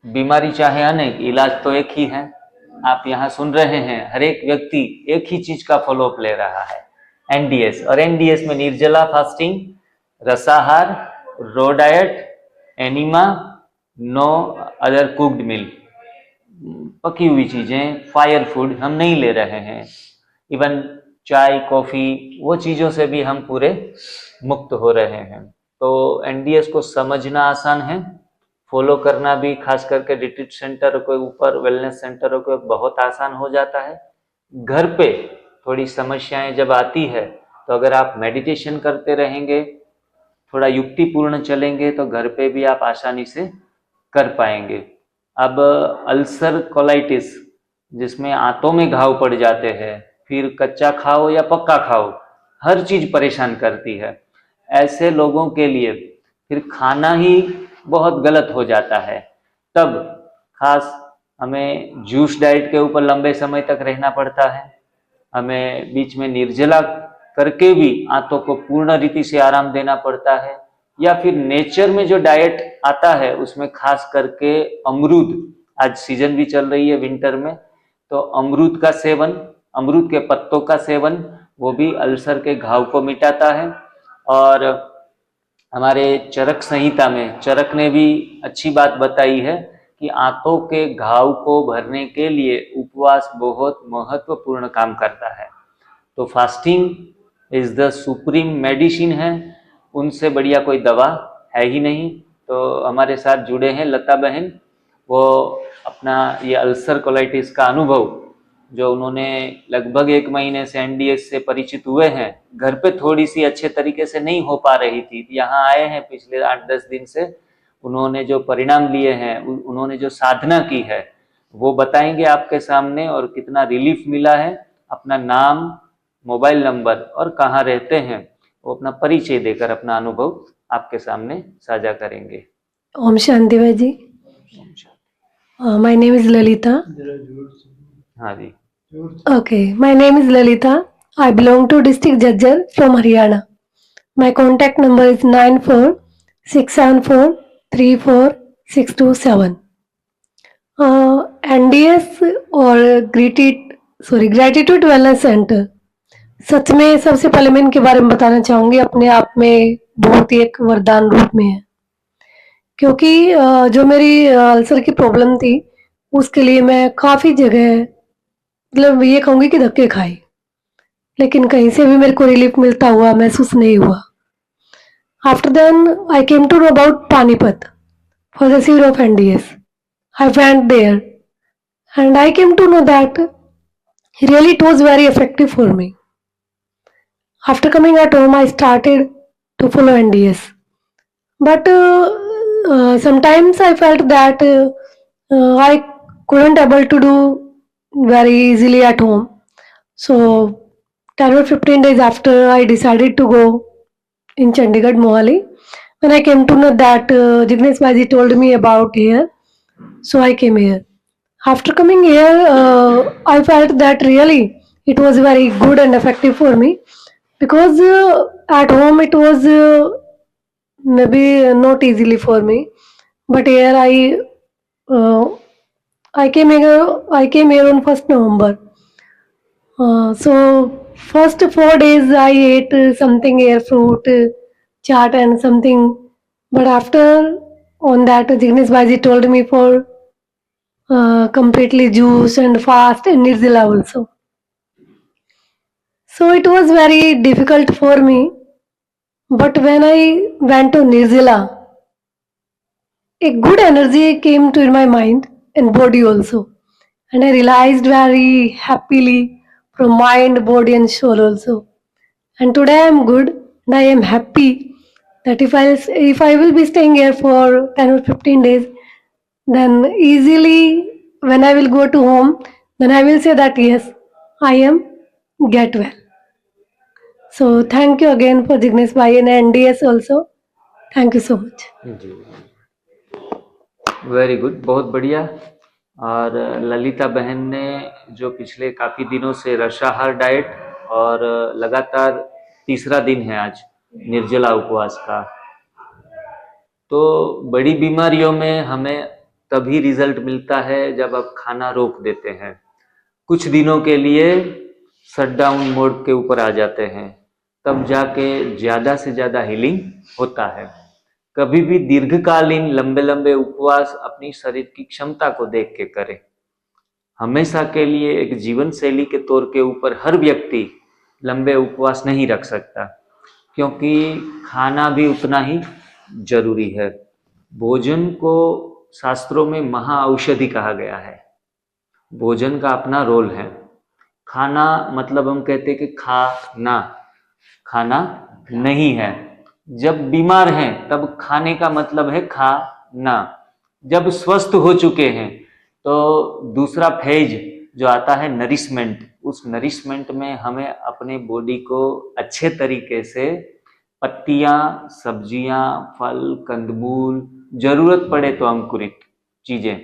बीमारी चाहे अनेक, इलाज तो एक ही है। आप यहाँ सुन रहे हैं, हर एक व्यक्ति एक ही चीज का फॉलोअप ले रहा है, एनडीएस। और एनडीएस में निर्जला फास्टिंग, रसाहार, raw diet, enema, no other cooked meal, पकी हुई चीजें, फायर फूड हम नहीं ले रहे हैं। इवन चाय, कॉफी, वो चीजों से भी हम पूरे मुक्त हो रहे हैं। तो एनडीएस को समझना आसान है, फॉलो करना भी, खास करके रिट्रीट सेंटर के ऊपर, वेलनेस सेंटरों के बहुत आसान हो जाता है। घर पे थोड़ी समस्याएं जब आती है तो अगर आप मेडिटेशन करते रहेंगे, थोड़ा युक्तिपूर्ण चलेंगे, तो घर पे भी आप आसानी से कर पाएंगे। अब अल्सर कोलाइटिस, जिसमें आंतों में घाव पड़ जाते हैं, फिर कच्चा खाओ या पक्का खाओ, हर चीज परेशान करती है। ऐसे लोगों के लिए फिर खाना ही बहुत गलत हो जाता है। तब खास हमें जूस डाइट के ऊपर लंबे समय तक रहना पड़ता है। हमें बीच में निर्जला करके भी आंतों को पूर्ण रीति से आराम देना पड़ता है। या फिर नेचर में जो डाइट आता है उसमें खास करके अमरूद, आज सीजन भी चल रही है विंटर में, तो अमरूद का सेवन, अमरूद के पत्तों का सेवन, वो भी अल्सर के घाव को मिटाता है। और हमारे चरक संहिता में चरक ने भी अच्छी बात बताई है कि आंतों के घाव को भरने के लिए उपवास बहुत महत्वपूर्ण काम करता है। तो fasting is the supreme medicine है, उनसे बढ़िया कोई दवा है ही नहीं। तो हमारे साथ जुड़े हैं लता बहन, वो अपना ये अल्सर कोलाइटिस का अनुभव, जो उन्होंने लगभग 1 महीने से एनडीएस से परिचित हुए हैं, घर पे थोड़ी सी अच्छे तरीके से नहीं हो पा रही थी, यहाँ आए हैं पिछले 8-10 दिन से, उन्होंने जो परिणाम लिए हैं, उन्होंने जो साधना की है, वो बताएंगे आपके सामने, और कितना रिलीफ मिला है। अपना नाम, मोबाइल नंबर और कहाँ रहते हैं, वो अपना परिचय देकर अपना अनुभव आपके सामने साझा करेंगे। ओम शांति भाई जी। My name is Lalita. हाँ जी। Okay, my name is Lalita. I belong to district Jajjar from Haryana. My contact number is 9467434627. NDS और ग्रेटिट्यूड वेलनेस सेंटर, सच में सबसे पहले मैं इनके बारे में बताना चाहूँगी, अपने आप में बहुत ही एक वरदान रूप में है। क्योंकि जो मेरी अल्सर की प्रॉब्लम थी, उसके लिए मैं काफ़ी जगह, मतलब ये कहूँगी कि धक्के खाए, लेकिन कहीं से भी मेरे को रिलीफ मिलता हुआ महसूस नहीं हुआ। After then I came to know about Panipat for the सीर of NDS. I went there and I came to know that really it was very effective for me. After coming at home, I started to follow NDS. But sometimes I felt that I couldn't able to do very easily at home. So 10 or 15 days after, I decided to go in Chandigarh, Mohali. When I came to know that Jignesh Bhaji told me about here, so I came here. After coming here, I felt that really it was very good and effective for me, because at home it was maybe not easily for me, but here I came here on 1st November. So first 4 days I ate something here, fruit, chaat and something. But after on that, Jignesh Bhaji told me for completely juice and fast and Nirzila also. So it was very difficult for me. But when I went to Nirzila, a good energy came to my mind and body also. And I realized very happily from mind, body and soul also. And today I am good and I am happy that if I will be staying here for 10 or 15 days, then easily when I will go to home, then I will say that yes, I am get well. So thank you again for Jignesh Bhai and NDS also. Thank you so much. जी, very good, बहुत बढ़िया। और ललिता बहन ने जो पिछले काफ़ी दिनों से रसाहार डाइट, और लगातार तीसरा दिन है आज निर्जला उपवास का, तो बड़ी बीमारियों में हमें तभी रिजल्ट मिलता है जब आप खाना रोक देते हैं, कुछ दिनों के लिए शटडाउन मोड के ऊपर आ जाते हैं, तब जाके ज़्यादा से ज़्यादा हीलिंग होता है। कभी भी दीर्घकालीन लंबे लंबे उपवास अपनी शरीर की क्षमता को देख के करें। हमेशा के लिए एक जीवन शैली के तौर के ऊपर हर व्यक्ति लंबे उपवास नहीं रख सकता, क्योंकि खाना भी उतना ही जरूरी है। भोजन को शास्त्रों में महाऔषधि कहा गया है। भोजन का अपना रोल है। खाना मतलब हम कहते हैं कि खाना नहीं है। जब बीमार हैं तब खाने का मतलब है खाना। जब स्वस्थ हो चुके हैं तो दूसरा फेज जो आता है नरिशमेंट, उस नरिशमेंट में हमें अपने बॉडी को अच्छे तरीके से पत्तियां, सब्जियां, फल, कंदमूल, जरूरत पड़े तो अंकुरित चीजें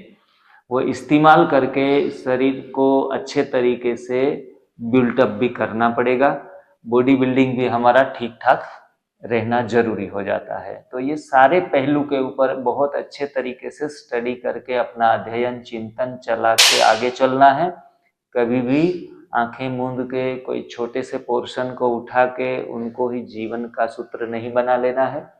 वो इस्तेमाल करके शरीर को अच्छे तरीके से बिल्टअप भी करना पड़ेगा। बॉडी बिल्डिंग भी हमारा ठीक ठाक रहना जरूरी हो जाता है। तो ये सारे पहलू के ऊपर बहुत अच्छे तरीके से स्टडी करके अपना अध्ययन चिंतन चला के आगे चलना है। कभी भी आंखें मूंद के कोई छोटे से पोर्शन को उठा के उनको ही जीवन का सूत्र नहीं बना लेना है।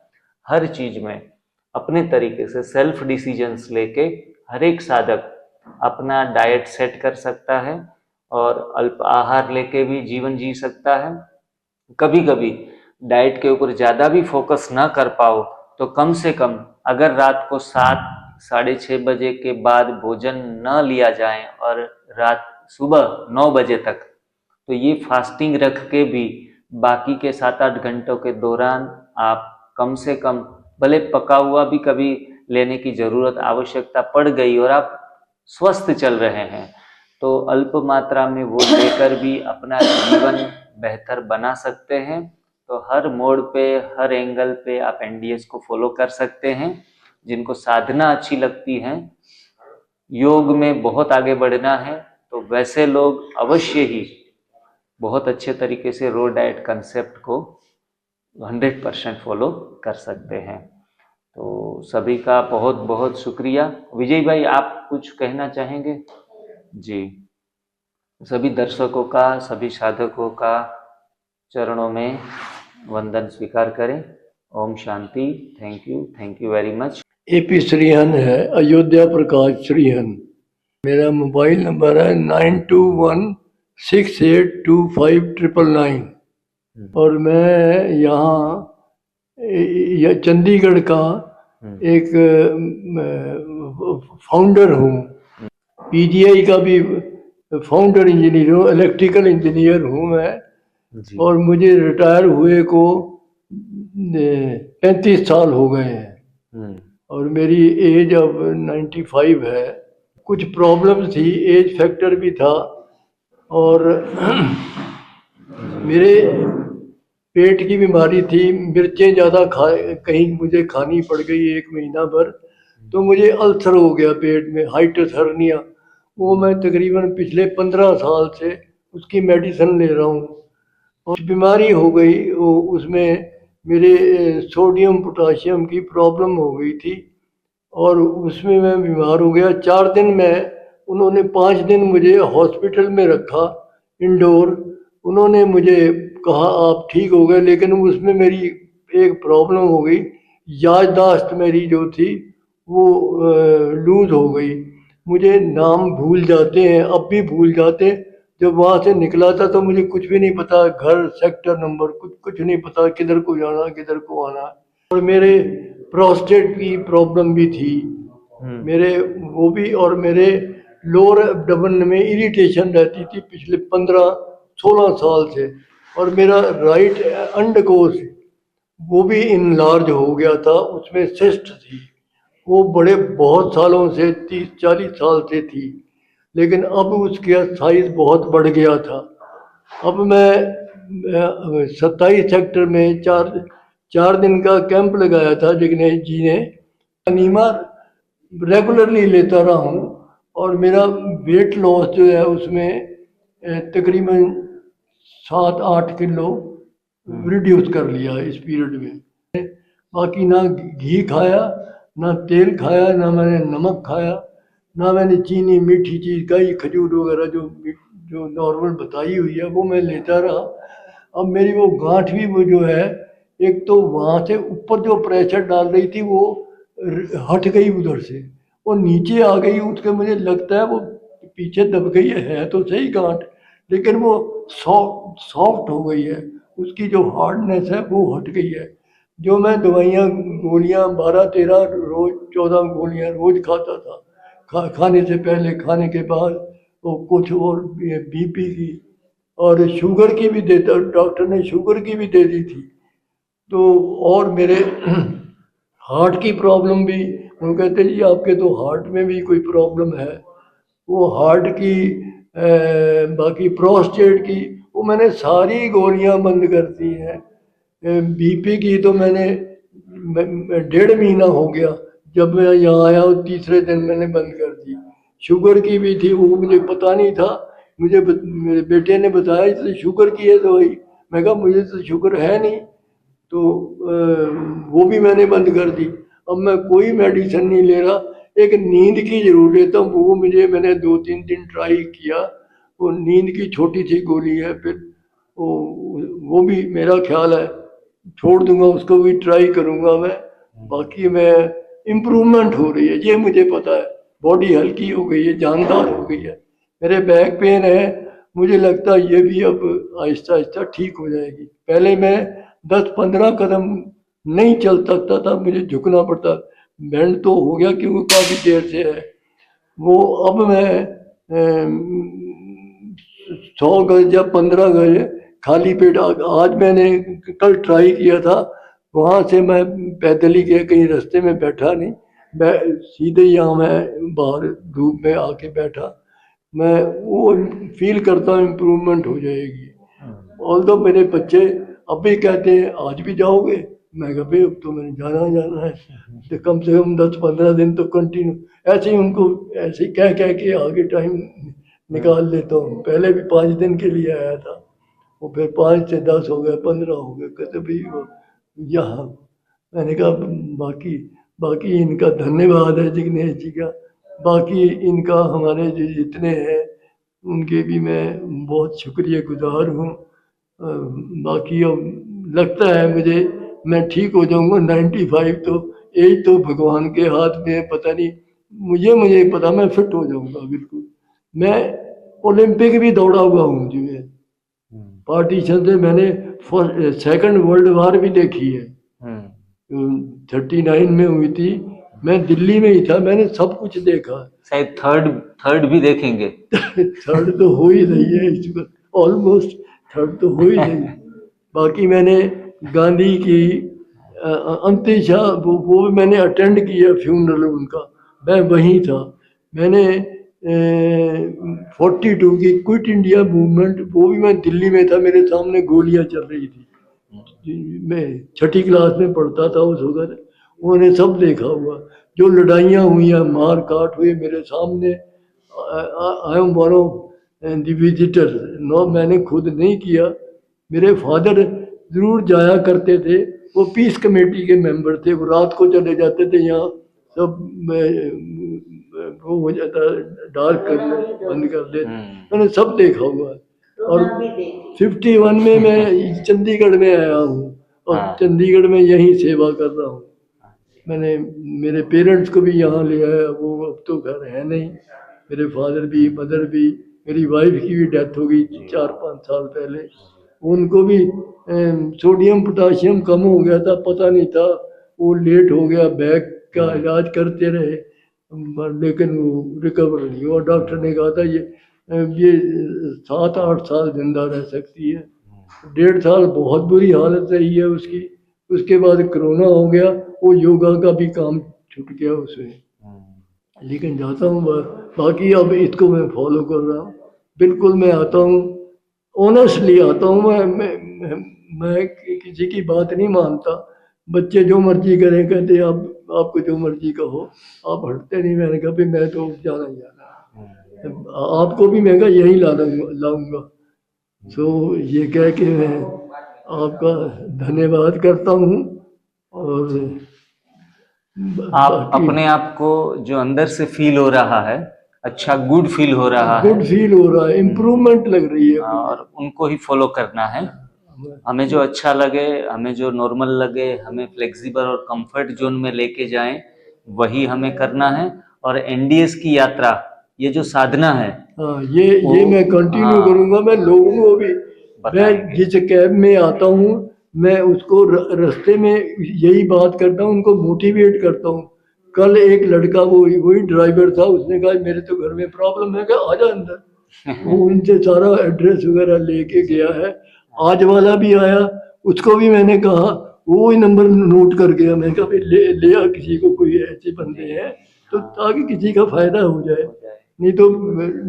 हर चीज में अपने तरीके से सेल्फ डिसीजंस लेके हर एक साधक अपना डाइट सेट कर सकता है और अल्प आहार लेके भी जीवन जी सकता है। कभी कभी डाइट के ऊपर ज़्यादा भी फोकस ना कर पाओ तो कम से कम अगर रात को 7 साढ़े 6 बजे के बाद भोजन न लिया जाए और रात सुबह 9 बजे तक, तो ये फास्टिंग रख के भी बाकी के 7-8 घंटों के दौरान आप कम से कम, भले पका हुआ भी कभी लेने की ज़रूरत आवश्यकता पड़ गई और आप स्वस्थ चल रहे हैं, तो अल्प मात्रा में वो लेकर भी अपना जीवन बेहतर बना सकते हैं। तो हर मोड़ पे, हर एंगल पे आप एनडीएस को फॉलो कर सकते हैं। जिनको साधना अच्छी लगती है, योग में बहुत आगे बढ़ना है, तो वैसे लोग अवश्य ही बहुत अच्छे तरीके से रो डाइट कंसेप्ट को 100% फॉलो कर सकते हैं। तो सभी का बहुत बहुत शुक्रिया। विजय भाई, आप कुछ कहना चाहेंगे? जी, सभी दर्शकों का, सभी साधकों का चरणों में वंदन स्वीकार करें। ओम शांति। Thank you very much. AP Shrihan है, अयोध्या प्रकाश श्रीहन। मेरा मोबाइल नंबर है 9216825999 और मैं यहाँ चंडीगढ़ का एक फाउंडर हूँ। पीजीआई का भी फाउंडर इंजीनियर हूँ, इलेक्ट्रिकल इंजीनियर हूँ मैं। और मुझे रिटायर हुए को 35 साल हो गए हैं और मेरी एज अब 95 है। कुछ प्रॉब्लम थी, एज फैक्टर भी था और मेरे पेट की बीमारी थी। मिर्चें ज़्यादा कहीं मुझे खानी पड़ गई 1 महीना भर, तो मुझे अल्सर हो गया पेट में, हाइटस हर्निया। वो मैं तकरीबन पिछले 15 साल से उसकी मेडिसिन ले रहा हूँ। और बीमारी हो गई, उसमें मेरे सोडियम पोटाशियम की प्रॉब्लम हो गई थी और उसमें मैं बीमार हो गया। 4 दिन में उन्होंने 5 दिन मुझे हॉस्पिटल में रखा इंडोर। उन्होंने मुझे कहा आप ठीक हो गए, लेकिन उसमें मेरी एक प्रॉब्लम हो गई, याददाश्त मेरी जो थी वो लूज हो गई। मुझे नाम भूल जाते हैं, अब भी भूल जाते हैं। जब वहाँ से निकला था तो मुझे कुछ भी नहीं पता, घर, सेक्टर नंबर, कुछ नहीं पता, किधर को जाना किधर को आना। और मेरे प्रोस्टेट की प्रॉब्लम भी थी मेरे, वो भी। और मेरे लोअर एब्डोमेन में इरिटेशन रहती थी पिछले 15-16 साल से। और मेरा राइट अंडकोश वो भी इनलार्ज हो गया था, उसमें सिस्ट थी, वो बहुत सालों से 30-40 साल से थी, लेकिन अब उसका साइज बहुत बढ़ गया था। अब मैं 27 सेक्टर में 4 दिन का कैंप लगाया था जिग्नेश जी ने। अनीमा रेगुलरली लेता रहा हूँ और मेरा वेट लॉस जो है उसमें तकरीबन 7-8 किलो रिड्यूस कर लिया इस पीरियड में। बाकी ना घी खाया, ना तेल खाया, ना मैंने नमक खाया, ना मैंने चीनी मीठी चीज़ खाई, खजूर वगैरह जो नॉर्मल बताई हुई है वो मैं लेता रहा। अब मेरी वो गांठ भी वो जो है, एक तो वहाँ से ऊपर जो प्रेशर डाल रही थी वो हट गई उधर से, वो नीचे आ गई, उसके मुझे लगता है वो पीछे दब गई है तो सही गांठ, लेकिन वो सॉफ्ट हो गई है, उसकी जो हार्डनेस है वो हट गई है। जो मैं दवाइयाँ गोलियाँ 12-13 रोज 14 गोलियाँ रोज खाता था, खाने से पहले खाने के बाद, वो कुछ और बीपी की और शुगर की भी देता, डॉक्टर ने शुगर की भी दे दी थी। तो और मेरे हार्ट की प्रॉब्लम भी, वो कहते जी आपके तो हार्ट में भी कोई प्रॉब्लम है। वो हार्ट की बाकी प्रोस्टेट की वो मैंने सारी गोलियां बंद कर दी हैं। बीपी की तो मैंने 1.5 महीना हो गया, जब मैं यहाँ आया और तीसरे दिन मैंने बंद कर दी। शुगर की भी थी, वो मुझे पता नहीं था, मेरे बेटे ने बताया इसलिए शुगर की है दवाई, मैं कहा मुझे तो शुगर है नहीं, तो वो भी मैंने बंद कर दी। अब मैं कोई मेडिसिन नहीं ले रहा। एक नींद की जरूर लेता हूँ, वो मैंने 2-3 दिन ट्राई किया, वो नींद की छोटी सी गोली है, फिर वो भी मेरा ख्याल है छोड़ दूंगा, उसको भी ट्राई करूंगा मैं। बाकी मैं इम्प्रूवमेंट हो रही है ये मुझे पता है, बॉडी हल्की हो गई है, जानदार हो गई है। मेरे बैक पेन है, मुझे लगता है ये भी अब आहिस्ता आहिस्ता ठीक हो जाएगी। पहले मैं 10-15 कदम नहीं चल सकता था, मुझे झुकना पड़ता, बैंड तो हो गया क्योंकि काफ़ी देर से है वो। अब मैं 100 गज या 15 गज खाली पेट, आज मैंने कल ट्राई किया था, वहाँ से मैं पैदल ही गया, कहीं रास्ते में बैठा नहीं, मैं सीधे यहाँ मैं बाहर धूप में आके बैठा। मैं वो फील करता हूँ इम्प्रूवमेंट हो जाएगी। ऑल दो मेरे बच्चे अब भी कहते हैं आज भी जाओगे, मैं कहा भाई अब तो मैंने जाना है, तो कम से कम 10-15 दिन तो कंटिन्यू ऐसे ही उनको ऐसे ही कह के आगे टाइम निकाल लेता हूँ। पहले भी 5 दिन के लिए आया था, वो फिर 5 से 10 हो गए, 15 हो गए, कहते भाई वो यहाँ। मैंने कहा बाकी बाकी इनका धन्यवाद है जिग्नेश जी का, बाकी इनका हमारे जो जितने हैं उनके भी मैं बहुत शुक्रिया गुजार हूँ। बाकी अब लगता है मुझे मैं ठीक हो जाऊंगा। 95 तो एज तो भगवान के हाथ में है, पता नहीं, मुझे पता मैं फिट हो जाऊंगा बिल्कुल। मैं ओलंपिक भी दौड़ा हुआ हूँ जी, मैं पार्टीशन से मैंने सेकंड वर्ल्ड वार भी देखी है, 39 में हुई थी, मैं दिल्ली में ही था, मैंने सब कुछ देखा। शायद थर्ड भी देखेंगे। थर्ड तो हो ही रही है इस वक्त, ऑलमोस्ट थर्ड तो हो ही रही है। बाकी मैंने गांधी की अंत्येष्टि वो भी मैंने अटेंड किया, फ्यूनरल उनका मैं वहीं था। मैंने 42 की क्विट इंडिया मूवमेंट, वो भी मैं दिल्ली में था, मेरे सामने गोलियां चल रही थी, मैं 6ठी क्लास में पढ़ता था उस वक्त, उन्होंने सब देखा हुआ, जो लड़ाइयाँ हुई हैं, मार काट हुई मेरे सामने। I am one of the visitor, no मैंने खुद नहीं किया, मेरे फादर जरूर जाया करते थे, वो पीस कमेटी के मेंबर थे, वो रात को चले जाते थे, यहाँ सब वो हो जाता डार्क कर ले, बंद कर ले, मैंने सब देखा हुआ है। और 51 में मैं चंडीगढ़ में आया हूँ और चंडीगढ़ में यहीं सेवा कर रहा हूँ। मैंने मेरे पेरेंट्स को भी यहाँ ले आया, वो अब तो घर है नहीं, मेरे फादर भी मदर भी, मेरी वाइफ की भी डेथ हो गई 4-5 साल पहले, उनको भी सोडियम पोटाशियम कम हो गया था, पता नहीं था, वो लेट हो गया, बैक का इलाज करते रहे लेकिन वो रिकवर नहीं हुआ। डॉक्टर ने कहा था ये 7-8 साल जिंदा रह सकती है। 1.5 साल बहुत बुरी हालत रही है उसकी, उसके बाद कोरोना हो गया, वो योगा का भी काम छूट गया उसमें, लेकिन जाता हूँ बाकी अब इसको मैं फॉलो कर रहा हूँ बिल्कुल। मैं आता हूँ ऑनेस्टली आता हूँ, मैं किसी की बात नहीं मानता। बच्चे जो मर्जी करें, कहते आपको जो मर्जी कहो, आप हटते नहीं। मैंने कहा भाई मैं तो जाना ही जाना, आपको भी मैं यही लाऊंगा। सो ये कह के मैं आपका धन्यवाद करता हूँ और आप अपने आप को जो अंदर से फील हो रहा है, अच्छा गुड फील हो रहा है, गुड फील हो रहा है, इम्प्रूवमेंट लग रही है। और उनको ही फॉलो करना है। हमें जो अच्छा लगे, हमें जो नॉर्मल लगे, हमें फ्लेक्सिबल और कंफर्ट जोन में लेके जाएं, वही हमें करना है। और एनडीएस की यात्रा, ये जो साधना है, हाँ, ये मैं कंटिन्यू हाँ, करूंगा। मैं लोगों को भी, मैं बताएंगे। जिस कैब में आता हूँ, मैं उसको रास्ते में यही बात करता हूँ, उनको मोटिवेट करता हूँ। कल एक लड़का, वही ड्राइवर था, उसने कहा मेरे तो घर में प्रॉब्लम है, क्या आजा अंदर। वो उनसे सारा एड्रेस वगैरह लेके गया है। आज वाला भी आया, उसको भी मैंने कहा, वो ही नंबर नोट कर गया। मैं कहा भाई ले आ, किसी को, कोई ऐसे बंदे हैं तो, ताकि किसी का फायदा हो जाए। नहीं तो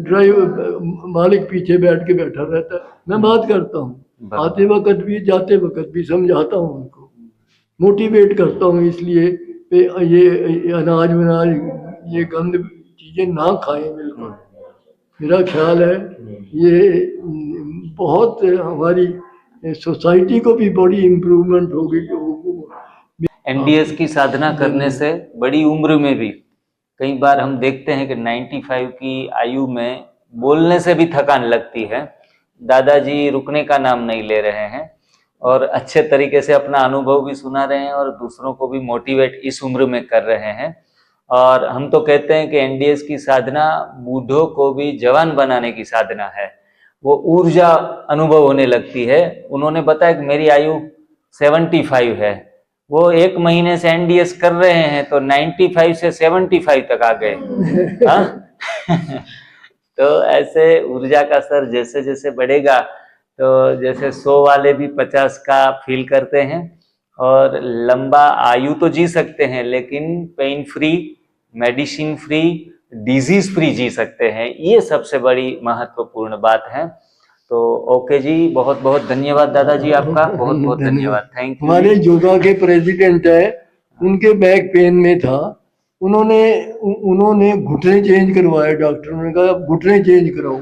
ड्राइवर मालिक पीछे बैठ के बैठा रहता है। मैं बात करता हूँ, आते वक्त भी जाते वक्त भी समझाता हूँ उनको, मोटिवेट करता हूँ। इसलिए ये अनाज वनाज, ये गंद चीजें ना खाएं बिल्कुल। मेरा ख्याल है ये बहुत हमारी सोसाइटी को भी बड़ी इम्प्रूवमेंट होगी। एनडीएस की साधना करने से बड़ी उम्र में भी, कई बार हम देखते हैं कि 95 की आयु में बोलने से भी थकान लगती है। दादाजी रुकने का नाम नहीं ले रहे हैं और अच्छे तरीके से अपना अनुभव भी सुना रहे हैं और दूसरों को भी मोटिवेट इस उम्र में कर रहे हैं। और हम तो कहते हैं कि एनडीएस की साधना बूढ़ों को भी जवान बनाने की साधना है। वो ऊर्जा अनुभव होने लगती है। उन्होंने बताया कि मेरी आयु 75 है, वो 1 महीने से एनडीएस कर रहे हैं तो 95 से 75 तक आ गए। हाँ? तो ऐसे ऊर्जा का स्तर जैसे जैसे बढ़ेगा, तो जैसे 100 वाले भी 50 का फील करते हैं और लंबा आयु तो जी सकते हैं, लेकिन pain free, medicine free, disease free जी सकते हैं। ये सबसे बड़ी महत्वपूर्ण बात है। तो ओके जी, बहुत बहुत धन्यवाद दादाजी, आपका बहुत बहुत धन्यवाद। Thank you. हमारे योगा के प्रेसिडेंट है, उनके बैक पेन में था, उन्होंने घुटने चेंज करवाए। डॉक्टर ने कहा अब घुटने चेंज कराओ।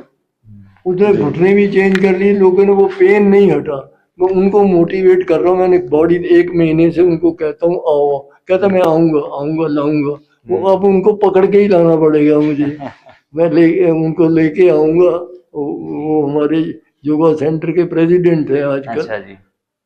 उसने घुटने भी चेंज कर लिए, लोगों ने, वो पेन नहीं हटा। मैं उनको मोटिवेट कर रहा हूँ। मैंने बॉडी 1 महीने से उनको कहता हूँ आओ, कहता मैं आऊंगा लाऊंगा। वो अब उनको पकड़ के ही लाना पड़ेगा मुझे। मैं उनको लेके आऊंगा। वो हमारे योगा सेंटर के प्रेसिडेंट है आजकल। अच्छा जी।